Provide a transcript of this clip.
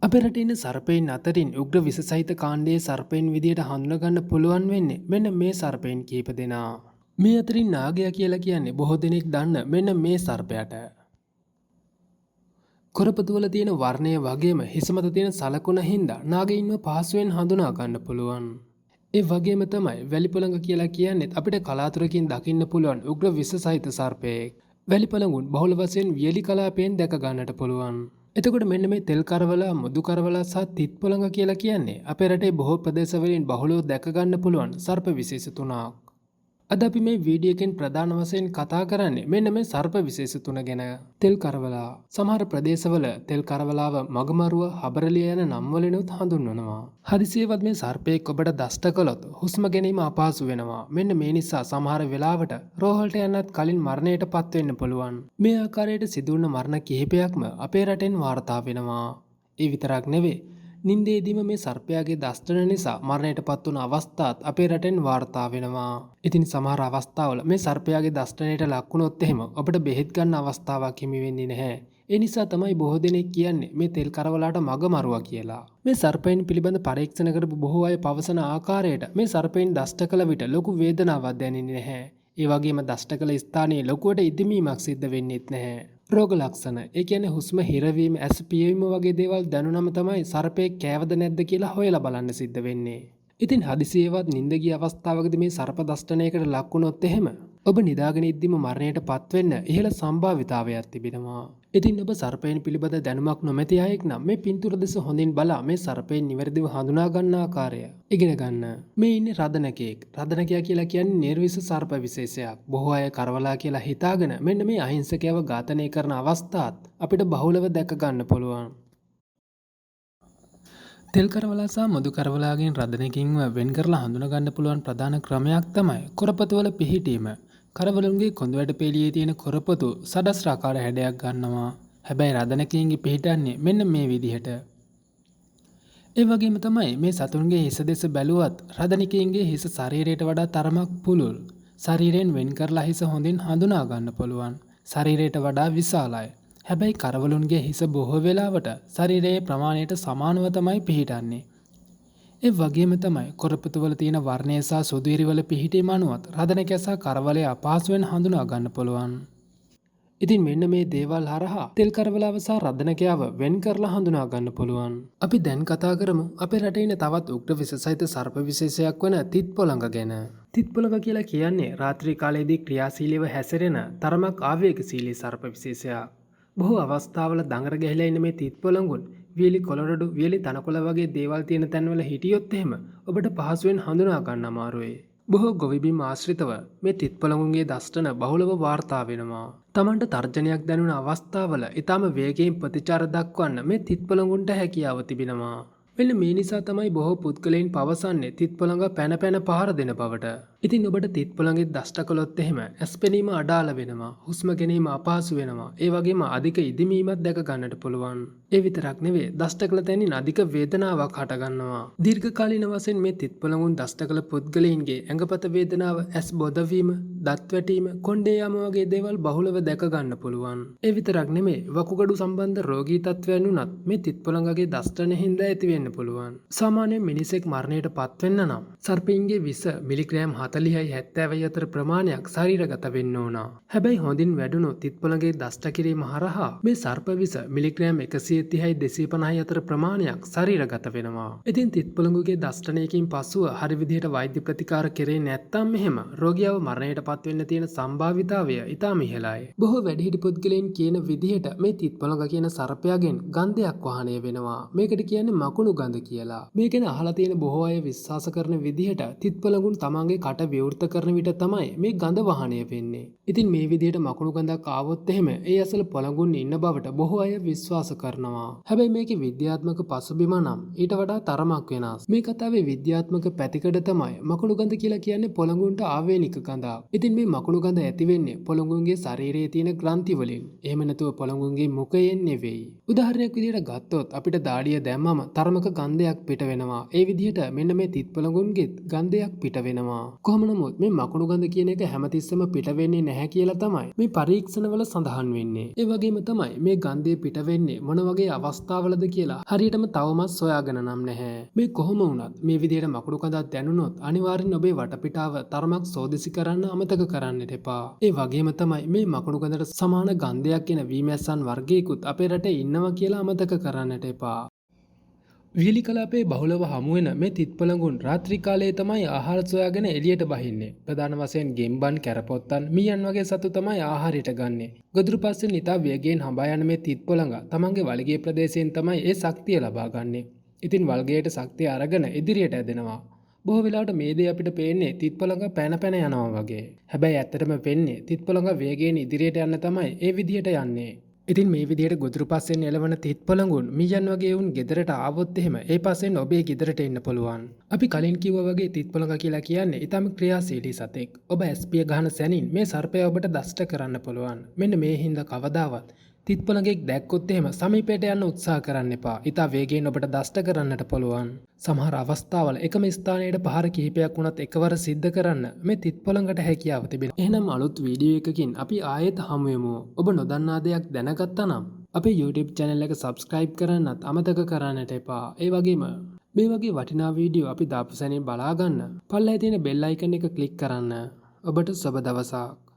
අපේ රටේ ඉන්න සර්පයින් අතරින් උග්‍ර විස සහිත කාණ්ඩයේ සර්පයින් විදියට හඳුනා ගන්න පුළුවන් වෙන්නේ මෙන්න මේ සර්පයින් කීප දෙනා. මේ අතරින් නාගයා කියලා කියන්නේ බොහෝ දෙනෙක් දන්න මෙන්න මේ සර්පයාට. කොරපතුවල තියෙන වර්ණය වගේම හිස මත තියෙන සලකුණ හින්දා නාගයින්ව පහසුවෙන් හඳුනා ගන්න පුළුවන්. ඒ වගේම තමයි වැලිපොළඟ කියලා කියන්නේ අපිට කලාතුරකින් දකින්න පුළුවන් උග්‍ර විස සහිත සර්පයෙක්. වැලිපොළඟුන් බහුල වශයෙන් වියලි කලාපයෙන් දැක ගන්නට පුළුවන්. එතකොට මෙන්න මේ තෙල් කරවලා මුදු කරවලා සහ තිත් පොළඟ කියලා කියන්නේ අපේ රටේ බොහෝ ප්‍රදේශවලින් බහුලව දැක ගන්න පුළුවන් සර්ප විශේෂ තුනක්. අද අපි මේ වීඩියෝ එකෙන් ප්‍රධාන වශයෙන් කතා කරන්නේ මෙන්න මේ සර්ප විශේෂ තුන ගැන. තෙල් කරවලා සමහර ප්‍රදේශවල තෙල් කරවලාව මගමරුව හබරලිය යන නම් වලිනුත් හඳුන්වනවා. හදිසියෙවත් මේ සර්පයෙක් ඔබට දෂ්ට කළොත් හුස්ම ගැනීම අපහසු වෙනවා. මෙන්න මේ නිසා සමහර වෙලාවට රෝහලට යන්නත් කලින් මරණයට පත් වෙන්න පුළුවන්. මේ ආකාරයට සිදුවන මරණ කිහිපයක්ම අපේ රටෙන් වාර්තා වෙනවා. ඒ විතරක් නෙවෙයි නින්දේදීම මේ සර්පයාගේ දෂ්ටන නිසා මරණයට පත් වුණ අවස්ථාත් අපේ රටෙන් වාර්තා වෙනවා. ඉතින් සමහර අවස්ථාවල මේ සර්පයාගේ දෂ්ටනයට ලක් වුණොත් එහෙම අපිට බෙහෙත් ගන්න අවස්ථාවක් හිමි වෙන්නේ නැහැ. ඒ නිසා තමයි බොහෝ දෙනෙක් කියන්නේ මේ තෙල් කරවලාට මග මරුවා කියලා. මේ සර්පයින් පිළිබඳ පරීක්ෂණ කරපු බොහෝ අය පවසන ආකාරයට මේ සර්පයින් දෂ්ට කළ විට ලොකු වේදනාවක් දැනෙන්නේ නැහැ. ඒ වගේම දෂ්ට කළ ස්ථානයේ ලොකුවට ඉදීමක් සිද්ධ වෙන්නේත් නැහැ. රෝග ලක්ෂණ ඒ කියන්නේ හුස්ම හිරවීම ඇස් පියවීම වගේ දේවල් දැනුනම තමයි සර්පයෙක් කෑවද නැද්ද කියලා හොයලා බලන්න සිද්ධ වෙන්නේ. ඉතින් හදිසියෙවත් නිින්ද ගිය අවස්ථාවකදී මේ සර්ප දෂ්ටනයකට ලක් වුණොත් එහෙම ඔබ නිදාගෙන ඉද්දිම මරණයට පත් වෙන්න ඉහළ සම්භාවිතාවයක් තිබෙනවා. ඉතින් ඔබ සර්පයන් පිළිබඳ දැනුමක් නොමැති අයෙක් නම් මේ පින්තූර දෙස හොඳින් බලා මේ සර්පයන් නිවැරදිව හඳුනා ගන්න ආකාරය ඉගෙන ගන්න. මේ ඉන්නේ රදනකෙක්. රදනකයා කියලා කියන්නේ නිර්විස සර්ප විශේෂයක්. බොහෝ අය කරවලා කියලා හිතාගෙන මෙන්න මේ අහිංසකයව ඝාතනය කරන අවස්ථාත් අපිට බහුලව දැක ගන්න පුළුවන්. තෙල් කරවලා සහ මදු කරවලාගෙන් රදනකින්ව වෙන් කරලා හඳුනා ගන්න පුළුවන් ප්‍රධාන ක්‍රමයක් තමයි කොරපතුවල පිහිටීම. කරවලුන්ගේ කොඳුවැට පෙළියේ තියෙන කොරපතු සඩස්රාකාර හැඩයක් ගන්නවා. හැබැයි රදනකින්ගේ පිහිටන්නේ මෙන්න මේ විදිහට. ඒ වගේම තමයි මේ සතුන්ගේ හිස දෙස බැලුවත් රදනකින්ගේ හිස ශරීරයට වඩා තරමක් පුළුල්. ශරීරයෙන් වෙන් කරලා හිස හොඳින් හඳුනා ගන්න පුළුවන්. ශරීරයට වඩා විශාලයි. හැබැයි කරවලුන්ගේ හිස බොහෝ වෙලාවට ශරීරයේ ප්‍රමාණයට සමානව තමයි පිහිටන්නේ. ඒ වගේම තමයි කොරපතුවල තියෙන වර්ණය සහ සුදු ඉරිවල පිහිටීම අනුවත් රදනකයා සහ කරවලය අපහසුවෙන් හඳුනා ගන්න පුළුවන්. ඉතින් මෙන්න මේ දේවල් හරහා තෙල් කරවලාව සහ රදනකයාව වෙන් කරලා හඳුනා ගන්න පුළුවන්. අපි දැන් කතා කරමු අපේ රටේ ඉන්න තවත් උග්‍ර විස සහිත සර්ප විශේෂයක් වන තිත් පොළඟ ගැන. තිත් පොළඟ කියලා කියන්නේ රාත්‍රී කාලයේදී ක්‍රියාශීලීව හැසිරෙන තරමක් ආවේගශීලී සර්ප විශේෂයක්. බොහෝ අවස්ථාවල දඟර ගැහිලා ඉන්න මේ තිත් පොළඟුන් වියලි කොළරොඩු වියලි තනකොළ වගේ දේවල් තියෙන තැන්වල හිටියොත් එහෙම ඔබට පහසුවෙන් හඳුනා ගන්න අමාරුයි. බොහෝ ගොවිබිම් ආශ්‍රිතව මේ තිත් පොළඟුන්ගේ දෂ්ටන බහුලව වාර්තා වෙනවා. තමන්ට තර්ජනයක් දැනුන අවස්ථාවල ඊටම වේගයෙන් ප්‍රතිචාර දක්වන්න මේ තිත් පොළඟුන්ට හැකියාව තිබෙනවා. මෙන්න මේ නිසා තමයි බොහෝ පුද්ගලයන් පවසන්නේ තිත් පොළඟ පැන පැන පහර දෙන බවට. ඉතින් ඔබට තිත් පොළඟේ දෂ්ට කළොත් එහෙම ඇස් පෙනීම අඩාල වෙනවා. හුස්ම ගැනීම අපහසු වෙනවා. ඒ වගේම අධික ඉදිමීමක් දැක ගන්නට පුළුවන්. ඒ විතරක් නෙවෙයි දෂ්ට කළ තැනින් අධික වේදනාවක් හට ගන්නවා. දීර්ඝකාලීන වශයෙන් මේ තිත් පොළඟුන් දෂ්ට කළ පුද්ගලයන්ගේ ඇඟපත වේදනාව, ඇස් බොදවීම, දත් වැටීම, කොණ්ඩේ යාම වගේ දේවල් බහුලව දැක ගන්න පුළුවන්. ඒ විතරක් නෙවෙයි වකුගඩු සම්බන්ධ රෝගී තත්ත්වයන් උනත් මේ තිත් පොළඟගේ දෂ්ටන හින්දා ඇති වෙන්න පුළුවන්. සාමාන්‍යයෙන් මිනිසෙක් මරණයට පත් වෙන්න නම් සර්පයින්ගේ විස මිලිග්‍රෑම් 40යි 70යි අතර ප්‍රමාණයක් ශරීරගත වෙන්න ඕන. හැබැයි හොඳින් වැඩුණු තිත් පොළඟේ දෂ්ට කිරීම හරහා මේ සර්ප විස මිලිග්‍රෑම් 130යි 250යි අතර ප්‍රමාණයක් ශරීරගත වෙනවා. ඉතින් තිත් පොළඟුගේ දෂ්ටනයකින් පසුව හරි විදිහට වෛද්‍ය ප්‍රතිකාර කෙරේ නැත්නම් මෙහෙම රෝගියාව මරණයට පත් වෙන්න තියෙන සම්භාවිතාවය ඉතාම ඉහළයි. බොහෝ වැඩිහිටි පුද්ගලයන් කියන විදිහට මේ තිත් පොළඟ කියන සර්පයාගෙන් ගන්ධයක් වහනය වෙනවා. මේකට කියන්නේ මකුණු ගඳ කියලා. මේ ගැන අහලා තියෙන බොහෝ අය විශ්වාස කරන විදිහට තිත් පොළඟුන් තමන්ගේ කට විවෘත කරන විට තමයි මේ ගඳ වහනය වෙන්නේ. ඉතින් මේ විදිහට මකුණු ගඳක් ආවොත් එහෙම ඒ අසල පොළඟුන් ඉන්න බවට බොහෝ අය විශ්වාස කරනවා. හැබැයි මේකේ විද්‍යාත්මක පසුබිම නම් ඊට වඩා තරමක් වෙනස්. මේ කතාවේ විද්‍යාත්මක පැතිකඩ තමයි මකුණු ගඳ කියලා කියන්නේ පොළඟුන්ට ආවේනික ගඳක්. ඉතින් මේ මකුණු ගඳ ඇති වෙන්නේ පොළඟුන්ගේ ශරීරයේ තියෙන ග්‍රන්ථි වලින්. එහෙම නැතුව පොළඟුන්ගේ මුඛයෙන් නෙවෙයි. උදාහරණයක් විදිහට ගත්තොත් අපිට දාඩිය දැම්මම තරමක ගන්ධයක් පිට වෙනවා. ඒ විදිහට මෙන්න මේ තිත් පොළඟුන්ගෙත් ගන්ධයක් පිට වෙනවා. කොහොම නමුත් මේ මකුණු ගඳ කියන එක හැමතිස්සෙම පිට වෙන්නේ නැහැ කියලා තමයි මේ පරීක්ෂණවල සඳහන් වෙන්නේ. ඒ වගේම තමයි මේ ගන්ධය පිට වෙන්නේ මොන වගේ අවස්ථාවලද කියලා හරියටම තවමත් සොයාගෙන නම් නැහැ. මේ කොහොම වුණත් මේ විදිහට මකුණු ගඳක් දැනුනොත් අනිවාර්යෙන් ඔබේ වටපිටාව තරමක් සෝදිසි කරන්න අමතක කරන්නට එපා. ඒ වගේම තමයි මේ මකුණු ගඳට සමාන ගන්ධයක් එන වීමැස්සන් වර්ගයකුත් අපේ රටේ ඉන්නවා කියලා අමතක කරන්නට එපා. වියලි කලාපයේ බහුලව හමුවෙන මේ තිත්පළඟුන් රාත්‍රී කාලයේ තමයි ආහාර සොයාගෙන එළියට බහින්නේ. ප්‍රධාන වශයෙන් ගෙම්බන්, කැරපොත්තන්, මීයන් වගේ සතු තමයි ආහාරයට ගන්නෙ. ගොදුරු පස්සෙන් ඉතා වේගයෙන් හඹා යන මේ තිත්පළඟ තමන්ගේ වලිගයේ ප්‍රදේශයෙන් තමයි ඒ ශක්තිය ලබා ගන්නෙ. ඉතින් වල්ගයට ශක්තිය අරගෙන ඉදිරියට ඇදෙනවා. බොහෝ වෙලාවට මේ දේ අපිට පේන්නේ තිත්පළඟ පැන පැන යනවා වගේ. හැබැයි ඇත්තටම වෙන්නේ තිත්පළඟ වේගයෙන් ඉදිරියට යන්න තමයි ඒ විදිහට යන්නේ. ඉතින් මේ විදිහට ගොදුරු පස්සෙන් එළවන තිත්පළඟුන් මීයන් වගේ උන් ගෙදරට ආවොත් එහෙම ඒ පස්සෙන් ඔබේ ගෙදරට එන්න පුළුවන්. අපි කලින් කිව්වා වගේ තිත්පළඟ කියලා කියන්නේ ඊටම ක්‍රියාශීලී සතෙක්. ඔබ ඇස්පිය ගහන සැනින් මේ සර්පයා ඔබට දෂ්ට කරන්න පුළුවන්. මෙන්න මේ හින්දා කවදාවත් තිත්පළඟෙක් දැක්කොත් එහෙම සමීපයට යන්න උත්සාහ කරන්න එපා. ඊට වේගයෙන් ඔබට දෂ්ට කරන්නට පුළුවන්. සමහර අවස්ථාවල එකම ස්ථානයට පහර කිහිපයක් වුණත් එකවර සිද්ධ කරන්න මේ තිත්පළඟට හැකියාව තිබෙනවා. එහෙනම් අලුත් වීඩියෝ එකකින් අපි ආයෙත් හමු වෙමු. ඔබ නොදන්නා දෙයක් දැනගත්තා නම් අපේ YouTube channel එක subscribe කරන්නත් අමතක කරන්නට එපා. ඒ වගේම මේ වගේ වටිනා වීඩියෝ අපි දාපු සැනින් බලා ගන්න පල්ලේ තියෙන bell icon එක click කරන්න. ඔබට සුබ දවසක්.